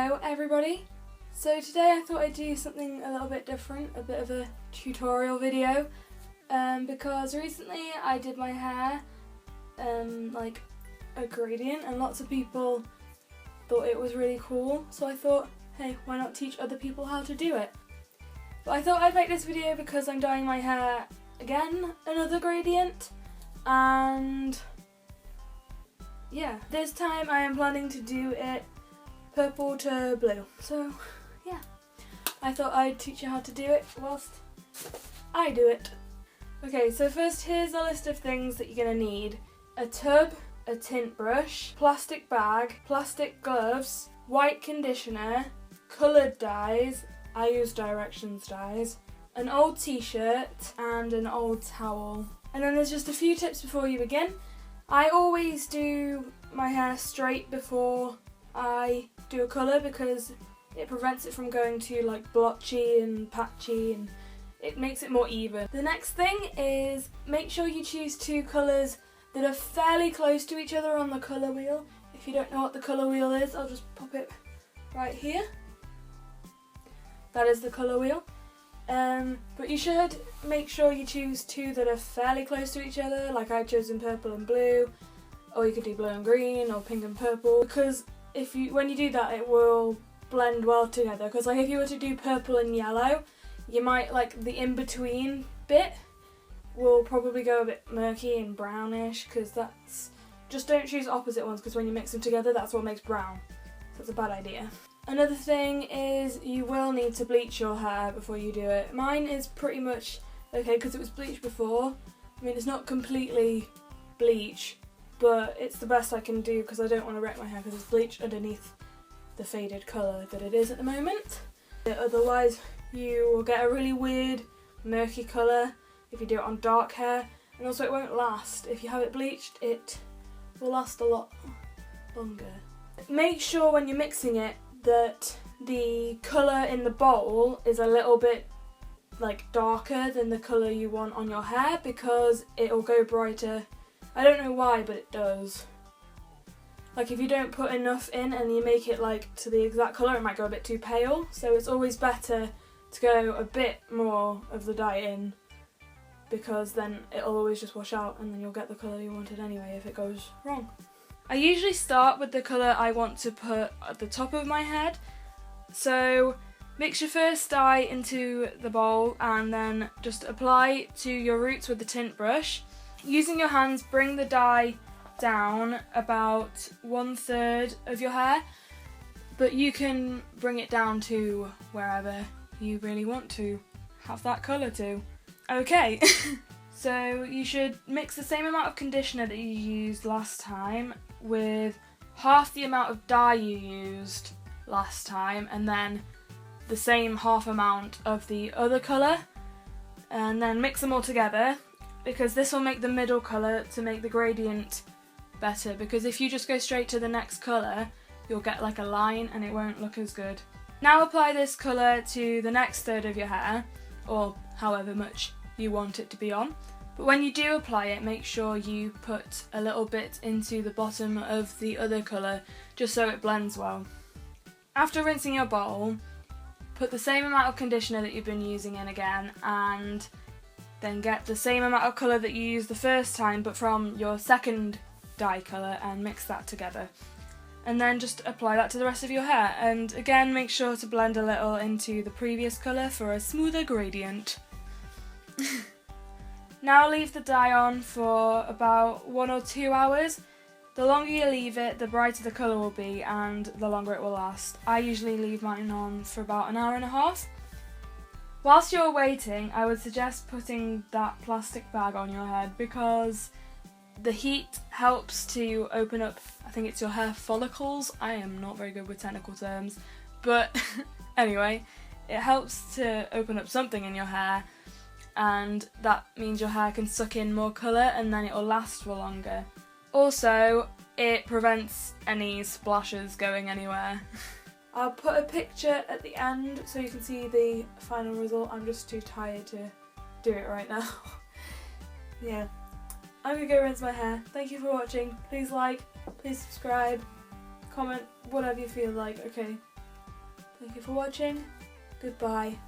Hello everybody! So today I thought I'd do something a little bit different, a bit of a tutorial video, because recently I did my hair like a gradient and lots of people thought it was really cool, so I thought, hey, why not teach other people how to do it? But I thought I'd make this video because I'm dyeing my hair again, another gradient, and yeah, this time I am planning to do it purple to blue. So yeah, I thought I'd teach you how to do it whilst I do it. Okay, so first here's a list of things that you're going to need. A tub, a tint brush, plastic bag, plastic gloves, white conditioner, coloured dyes, I use Directions dyes, an old t-shirt and an old towel. And then there's just a few tips before you begin. I always do my hair straight before I do a colour because it prevents it from going too like blotchy and patchy, and it makes it more even. The next thing is make sure you choose two colours that are fairly close to each other on the colour wheel. If you don't know what the colour wheel is, I'll just pop it right here. That is the colour wheel. But you should make sure you choose two that are fairly close to each other, like I've chosen purple and blue, or you could do blue and green or pink and purple, because when you do that it will blend well together. Because like if you were to do purple and yellow, you might, like, the in-between bit will probably go a bit murky and brownish, because just don't choose opposite ones, because when you mix them together that's what makes brown, so it's a bad idea. Another thing is you will need to bleach your hair before you do it. Mine is pretty much okay because it was bleached before. I mean, it's not completely bleach, but it's the best I can do because I don't want to wreck my hair because it's bleach underneath the faded colour that it is at the moment. Otherwise you will get a really weird murky colour if you do it on dark hair, and also it won't last. If you have it bleached, it will last a lot longer. Make sure when you're mixing it that the colour in the bowl is a little bit like darker than the colour you want on your hair, because it'll go brighter. I don't know why, but it does. Like if you don't put enough in and you make it like to the exact colour, it might go a bit too pale, so it's always better to go a bit more of the dye in, because then it'll always just wash out and then you'll get the colour you wanted anyway if it goes wrong. I usually start with the colour I want to put at the top of my head, so mix your first dye into the bowl and then just apply to your roots with the tint brush. Using your hands, bring the dye down about 1/3 of your hair, but you can bring it down to wherever you really want to have that colour to. Okay, so you should mix the same amount of conditioner that you used last time with half the amount of dye you used last time, and then the same half amount of the other colour, and then mix them all together, because this will make the middle colour to make the gradient better, because if you just go straight to the next colour you'll get like a line and it won't look as good. Now apply this colour to the next third of your hair, or however much you want it to be on. But when you do apply it, make sure you put a little bit into the bottom of the other colour just so it blends well. After rinsing your bowl, put the same amount of conditioner that you've been using in again, and then get the same amount of colour that you used the first time but from your second dye colour and mix that together. And then just apply that to the rest of your hair, and again make sure to blend a little into the previous colour for a smoother gradient. Now leave the dye on for about 1 or 2 hours. The longer you leave it, the brighter the colour will be and the longer it will last. I usually leave mine on for about 1.5 hours. Whilst you're waiting, I would suggest putting that plastic bag on your head, because the heat helps to open up, I think it's your hair follicles. I am not very good with technical terms, but anyway, it helps to open up something in your hair, and that means your hair can suck in more colour and then it will last for longer. Also, it prevents any splashes going anywhere. I'll put a picture at the end so you can see the final result. I'm just too tired to do it right now. Yeah, I'm gonna go rinse my hair. Thank you for watching. Please like, please subscribe, comment, whatever you feel like. Okay, Thank you for watching. Goodbye.